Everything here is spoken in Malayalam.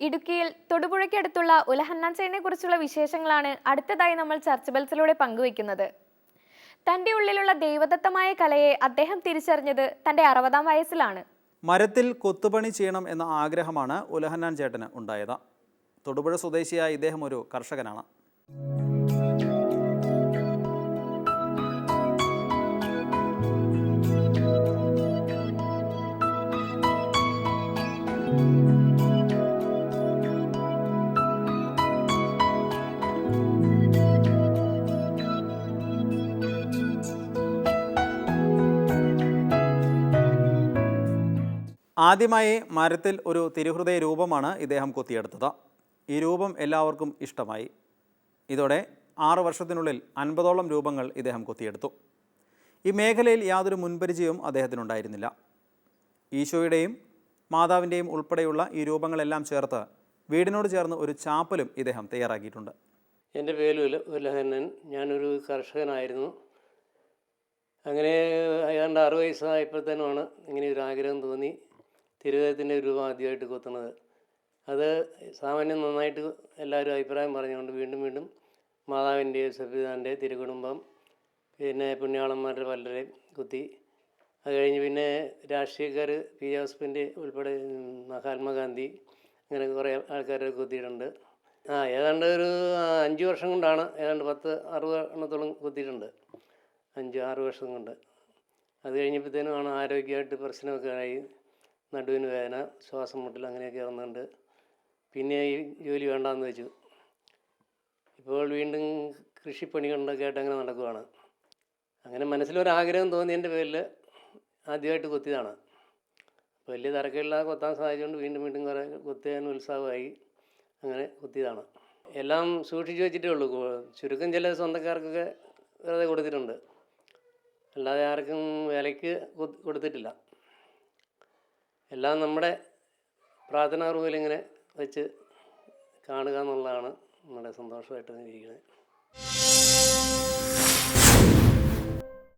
ഇടുക്കിയിൽ തൊടുപുഴയ്ക്കടുത്തുള്ള ഉലഹന്നാൻ ചെയിനെ കുറിച്ചുള്ള വിശേഷങ്ങളാണ് അടുത്തതായി നമ്മൾ ചർച്ച ബെൽസിലൂടെ പങ്കുവയ്ക്കുന്നത്. തന്റെ ഉള്ളിലുള്ള ദൈവദത്തമായ കലയെ അദ്ദേഹം തിരിച്ചറിഞ്ഞത് തന്റെ 60-ാം വയസ്സിലാണ്. മരത്തിൽ കൊത്തുപണി ചെയ്യണം എന്ന ആഗ്രഹമാണ് ഉലഹന്നാൻ ചേട്ടന് ഉണ്ടായത്. തൊടുപുഴ സ്വദേശിയായ ഇദ്ദേഹം ഒരു കർഷകനാണ്. ആദ്യമായി മരത്തിൽ ഒരു തിരുഹൃദയ രൂപമാണ് ഇദ്ദേഹം കൊത്തിയെടുത്തത്. ഈ രൂപം എല്ലാവർക്കും ഇഷ്ടമായി. ഇതോടെ 6 വർഷത്തിനുള്ളിൽ 50ഓളം രൂപങ്ങൾ ഇദ്ദേഹം കൊത്തിയെടുത്തു. ഈ മേഖലയിൽ യാതൊരു മുൻപരിചയവും അദ്ദേഹത്തിനുണ്ടായിരുന്നില്ല. ഈശോയുടെയും മാതാവിൻ്റെയും ഉൾപ്പെടെയുള്ള ഈ രൂപങ്ങളെല്ലാം ചേർത്ത് വീടിനോട് ചേർന്ന് ഒരു ചാപ്പലും ഇദ്ദേഹം തയ്യാറാക്കിയിട്ടുണ്ട്. എൻ്റെ പേര് ഉലഹനൻ. ഞാനൊരു കർഷകനായിരുന്നു. അങ്ങനെ ഏതാണ്ട് 60 വയസ്സായപ്പോഴത്തേനുമാണ് ഇങ്ങനെ ഒരു ആഗ്രഹം തോന്നി തിരുവനന്തപുരത്തിൻ്റെ രൂപം ആദ്യമായിട്ട് കൊത്തുന്നത്. അത് സാമാന്യം നന്നായിട്ട് എല്ലാവരും അഭിപ്രായം പറഞ്ഞുകൊണ്ട് വീണ്ടും വീണ്ടും മാതാവിൻ്റെയും സഭ്യതാൻ്റെ തിരുകുടുംബം, പിന്നെ പുണ്യാളന്മാരുടെ പലരെയും കുത്തി. അത് കഴിഞ്ഞ് പിന്നെ രാഷ്ട്രീയക്കാർ പി ജോസഫിൻ്റെ ഉൾപ്പെടെ മഹാത്മാഗാന്ധി അങ്ങനെ കുറേ ആൾക്കാരെ കുത്തിയിട്ടുണ്ട്. ഏതാണ്ട് ഒരു 5 വർഷം കൊണ്ടാണ് ഏതാണ്ട് 60 എണ്ണത്തോളം കുത്തിയിട്ടുണ്ട്. 5-6 വർഷം കൊണ്ട്. അത് കഴിഞ്ഞപ്പോഴത്തേനുമാണ് ആരോഗ്യമായിട്ട് പ്രശ്നമൊക്കെ ആയി. നടുവിന് വേദന, ശ്വാസം മുട്ടൽ അങ്ങനെയൊക്കെ വന്നുകൊണ്ട് പിന്നെ ഈ ജോലി വേണ്ടാന്ന് വെച്ചു. ഇപ്പോൾ വീണ്ടും കൃഷിപ്പണി കൊണ്ടൊക്കെ ആയിട്ട് അങ്ങനെ നടക്കുകയാണ്. അങ്ങനെ മനസ്സിലൊരാഗ്രഹം തോന്നിയതിൻ്റെ പേരിൽ ആദ്യമായിട്ട് കൊത്തിയതാണ്. വലിയ തിരക്കില്ലാതെ കൊത്താൻ സാധിച്ചുകൊണ്ട് വീണ്ടും വീണ്ടും കുറേ കൊത്തിയാൻ ഉത്സാഹമായി അങ്ങനെ കൊത്തിയതാണ്. എല്ലാം സൂക്ഷിച്ച് വെച്ചിട്ടേ ഉള്ളൂ. ചുരുക്കം ചില സ്വന്തക്കാർക്കൊക്കെ വെറുതെ കൊടുത്തിട്ടുണ്ട്. അല്ലാതെ ആർക്കും വിലയ്ക്ക് കൊടുത്തിട്ടില്ല. എല്ലാം നമ്മുടെ പ്രാർത്ഥനാ റൂമിലിങ്ങനെ വെച്ച് കാണുക എന്നുള്ളതാണ് നമ്മുടെ സന്തോഷമായിട്ട് ഇരിക്കുന്നത്.